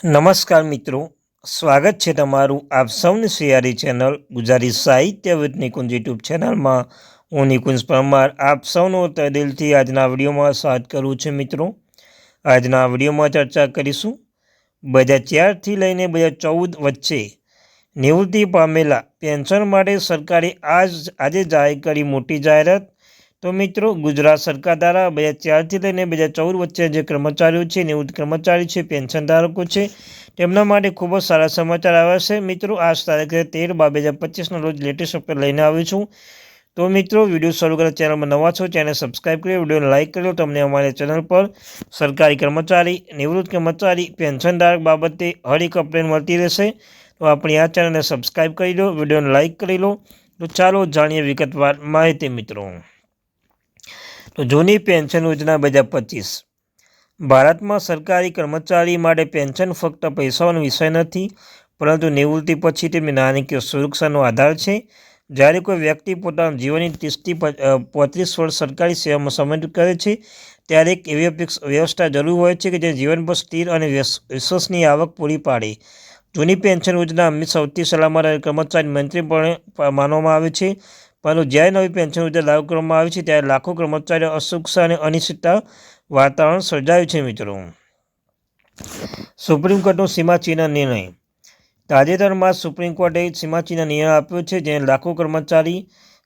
નમસ્કાર મિત્રો, સ્વાગત છે તમારું આપ સૌની સિયારી ચેનલ ગુજરાતી સાહિત્ય વિથ નિકુંજ યુટ્યુબ ચેનલમાં. હું નિકુંજ પરમાર આપ સૌનો તહેદિલથી આજના વિડીયોમાં સ્વાગત કરું છું. મિત્રો, આજના વિડીયોમાં ચર્ચા કરીશું 2004થી લઈને 2014 વચ્ચે નિવૃત્તિ પામેલા પેન્શન માટે સરકારે આજે જાહેર કરી મોટી જાહેરાત. તો મિત્રો, ગુજરાત સરકાર દ્વારા 2004થી લઈને 2014 વચ્ચે જે કર્મચારીઓ છે, નિવૃત્ત કર્મચારી છે, પેન્શન ધારકો છે, તેમના માટે ખૂબ જ સારા સમાચાર આવ્યા છે. મિત્રો, આજ તારીખ 13/12/2025ના રોજ લેટેસ્ટ અપડેટ લઈને આવ્યો છું. તો મિત્રો, વિડીયો શરૂ કરતા ચેનલમાં નવા છો, ચેનલ સબસ્ક્રાઈબ કરી વિડીયોને લાઇક કરી લો. તમને અમારી ચેનલ પર સરકારી કર્મચારી, નિવૃત્ત કર્મચારી, પેન્શન ધારક બાબતે હર એક અપડેટ મળતી રહેશે. તો આપણી આ ચેનલને સબસ્ક્રાઈબ કરી લો, વિડીયોને લાઇક કરી લો. તો ચાલો જાણીએ વિગતવાર માહિતી. મિત્રો, તો જૂની પેન્શન યોજના 2025. ભારતમાં સરકારી કર્મચારી માટે પેન્શન ફક્ત પૈસાનો વિષય નથી, પરંતુ નિવૃત્તિ પછી તેમની નાણાકીય સુરક્ષાનો આધાર છે. જ્યારે કોઈ વ્યક્તિ પોતાના જીવનની 30થી 35 વર્ષ સરકારી સેવામાં સમર્પિત કરે છે, ત્યારે એક એવી વ્યવસ્થા જરૂર હોય છે કે જે જીવનભર સ્થિર અને વિશ્વસનીય આવક પૂરી પાડે. જૂની પેન્શન યોજના સૌથી સલામત કર્મચારી મંત્રીપણે માનવામાં આવે છે. પરંતુ જ્યારે નવી પેન્શન યોજના લાગુ કરવામાં આવી છે, ત્યારે લાખો કર્મચારીઓ અસુરક્ષા અને અનિશ્ચિતતા વાતાવરણ સર્જાયું છે. મિત્રો, સુપ્રીમ કોર્ટનો સીમાચિહ્ન નિર્ણય. તાજેતરમાં સુપ્રીમ કોર્ટે સીમાચિહ્ન નિર્ણય આપ્યો છે, જેને લાખો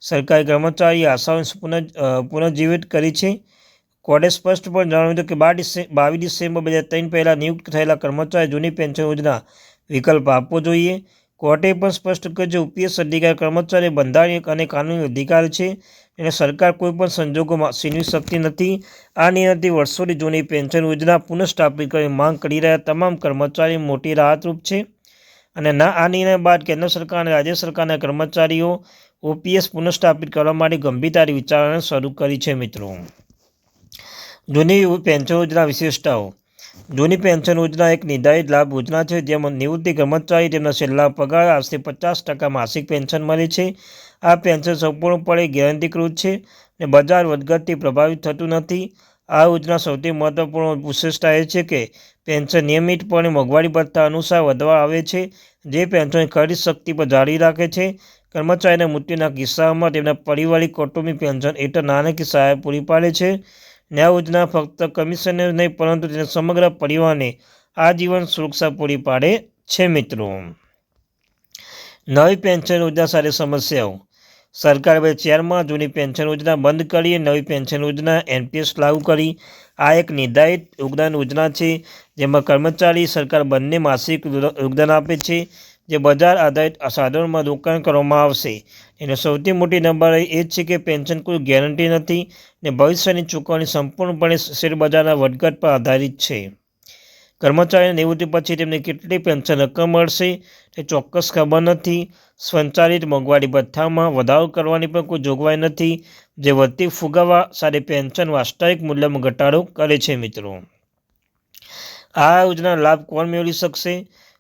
સરકારી કર્મચારી આશાઓને પુનર્જીવિત કરી છે. કોર્ટે સ્પષ્ટપણે જણાવ્યું હતું કે 22 ડિસેમ્બર 2003 પહેલાં નિયુક્ત થયેલા કર્મચારી જૂની પેન્શન યોજના વિકલ્પ આપવો જોઈએ. કોર્ટે પણ સ્પષ્ટ કર્યું છે UPS અધિકારી કર્મચારી બંધારણીય અને કાનૂની અધિકાર છે, અને સરકાર કોઈપણ સંજોગોમાં છીનવી શકતી નથી. આ નિર્ણયથી વર્ષોથી જૂની પેન્શન યોજના પુનઃસ્થાપિત કરવાની માંગ કરી રહ્યા તમામ કર્મચારીઓ મોટી રાહતરૂપ છે. અને આ નિર્ણય બાદ કેન્દ્ર સરકાર અને રાજ્ય સરકારના કર્મચારીઓ OPS પુનઃસ્થાપિત કરવા માટે ગંભીરતાથી વિચારણા શરૂ કરી છે. મિત્રો, જૂની પેન્શન યોજના વિશેષતાઓ. જૂની પેન્શન યોજના એક નિર્ધારિત લાભ યોજના છે, જેમાં નિવૃત્તિ કર્મચારી તેમના છેલ્લા પગાર આશરે 50% માસિક પેન્શન મળે છે. આ પેન્શન સંપૂર્ણપણે ગેરંટીકૃત છે અને બજાર વધઘટથી પ્રભાવિત થતું નથી. આ યોજના સૌથી મહત્વપૂર્ણ વિશેષતા એ છે કે પેન્શન નિયમિતપણે મોંઘવારી ભથ્થા અનુસાર વધવા આવે છે, જે પેન્શનની ખરીદ શક્તિ પર જાળવી રાખે છે. કર્મચારીના મૃત્યુના કિસ્સામાં તેમના પારિવારિક કૌટુંબિક પેન્શન હેઠળ નાણાકીય સહાય પૂરી પાડે છે. આ યોજના ફક્ત કમિશનને નહીં, પરંતુ તેના સમગ્ર પરિવારને આજીવન સુરક્ષા પૂરી પાડે છે. મિત્રો, નવી પેન્શન યોજના સાથે સમસ્યાઓ. સરકારે 2004માં જૂની પેન્શન યોજના બંધ કરી અને નવી પેન્શન યોજના NPS લાગુ કરી. આ એક નિર્ધારિત યોગદાન યોજના છે, જેમાં કર્મચારી સરકાર બંને માસિક યોગદાન આપે છે, જે બજાર આધારિત સાધનોમાં રોકાણ કરવામાં આવશે. એનો સૌથી મોટી નબળાઈ એ છે કે પેન્શન કોઈ ગેરંટી નથી અને ભવિષ્યની ચૂકવણી સંપૂર્ણપણે શેરબજારના વધઘટ પર આધારિત છે. કર્મચારીની નિવૃત્તિ પછી તેમને કેટલી પેન્શન રકમ મળશે તે ચોક્કસ ખબર નથી. સ્વચાલિત મોંઘવારી ભથ્થામાં વધારો કરવાની પણ કોઈ જોગવાઈ નથી, જે વધતી ફુગાવા સાથે પેન્શન વાસ્તવિક મૂલ્યમાં ઘટાડો કરે છે. મિત્રો, આ યોજનાનો લાભ કોણ મેળવી શકશે?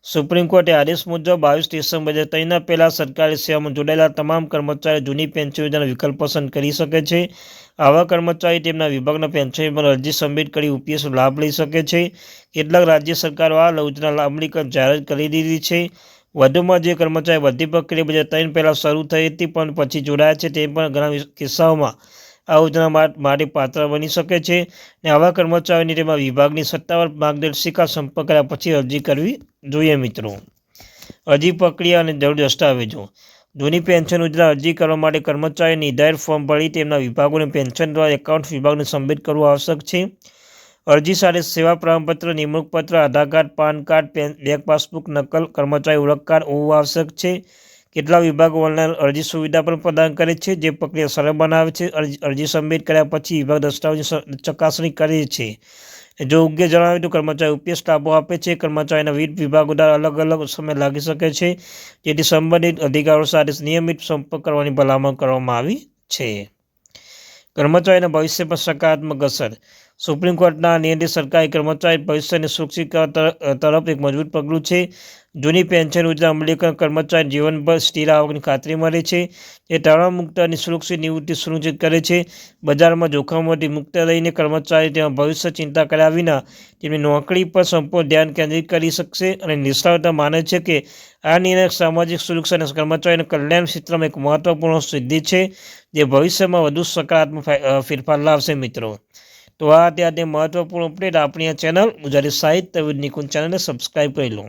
સુપ્રીમ કોર્ટે આદેશ મુજબ 22 ડિસેમ્બર 2003ના પહેલાં સરકારી સેવામાં જોડાયેલા તમામ કર્મચારીઓ જૂની પેન્શન યોજનાનો વિકલ્પ પસંદ કરી શકે છે. આવા કર્મચારી તેમના વિભાગના પેન્શન પર અરજી સબમિટ કરી UPSનો લાભ લઈ શકે છે. કેટલાક રાજ્ય સરકારો આ યોજના અમલીકરણ જાહેર કરી દીધી છે. વધુમાં, જે કર્મચારી બધી પ્રક્રિયા 2003 પહેલાં શરૂ થઈ હતી પણ પછી જોડાયા છે, તે પણ ઘણા કિસ્સાઓમાં આ યોજના માટે પાત્ર બની શકે છે. અને આવા કર્મચારીઓને તેના વિભાગની સત્તાવાર માર્ગદર્શિકા સંપર્ક કર્યા પછી અરજી કરવી જોઈએ. મિત્રો, અરજી પ્રક્રિયા અને જરૂરી દસ્તાવેજો. જૂની પેન્શન યોજના અરજી કરવા માટે કર્મચારીએ નિર્ધારિત ફોર્મ ભરી તેમના વિભાગોને પેન્શન દ્વારા એકાઉન્ટ વિભાગને સબમિટ કરવું આવશ્યક છે. અરજી સાથે સેવા પ્રમાણપત્ર, નિમણૂક પત્ર, Aadhaar card, PAN card, bank passbook નકલ, કર્મચારી ઓળખ કાર્ડ હોવું આવશ્યક છે. કેટલાક વિભાગો ઓનલાઈન અરજી સુવિધા પણ પ્રદાન કરે છે, જે પ્રક્રિયા સરળ બનાવે છે. અરજી સબમિટ કર્યા પછી વિભાગ દસ્તાવેજોની ચકાસણી કરે છે. જો યોગ્ય જણાવે તો કર્મચારી UPS લાભો આપે છે. કર્મચારીના વિવિધ વિભાગો દ્વારા અલગ અલગ સમય લાગી શકે છે, જેથી સંબંધિત અધિકારીઓ સાથે નિયમિત સંપર્ક કરવાની ભલામણ કરવામાં આવી છે. કર્મચારીના ભવિષ્ય પર સકારાત્મક અસર. સુપ્રીમ કોર્ટના નિર્ણય સરકારી કર્મચારી ભવિષ્યને સુરક્ષિત કરવા તરફ એક મજબૂત પગલું છે. જૂની પેન્શન યોજના અમલીકરણ કર્મચારી જીવનભર સ્થિર આવકની ખાતરી મળે છે, જે તણાવમુક્ત અને સુરક્ષિત નિવૃત્તિ સુનિશ્ચિત કરે છે. બજારમાં જોખમોથી મુક્ત રહીને કર્મચારી તેમાં ભવિષ્ય ચિંતા કર્યા વિના તેમની નોકરી પર સંપૂર્ણ ધ્યાન કેન્દ્રિત કરી શકશે. અને નિષ્ણાતો માને છે કે આ નિર્ણય સામાજિક સુરક્ષા અને કર્મચારીના કલ્યાણ ક્ષેત્રમાં એક મહત્વપૂર્ણ સિદ્ધિ છે, જે ભવિષ્યમાં વધુ સકારાત્મક ફેરફાર લાવશે. મિત્રો, તો આ અત્યારે મહત્વપૂર્ણ અપડેટ આપણી આ ચેનલ ગુજરાતી સાહિત્ય વિદ નિકુંજ ચેનલને સબસ્ક્રાઈબ કરી લો.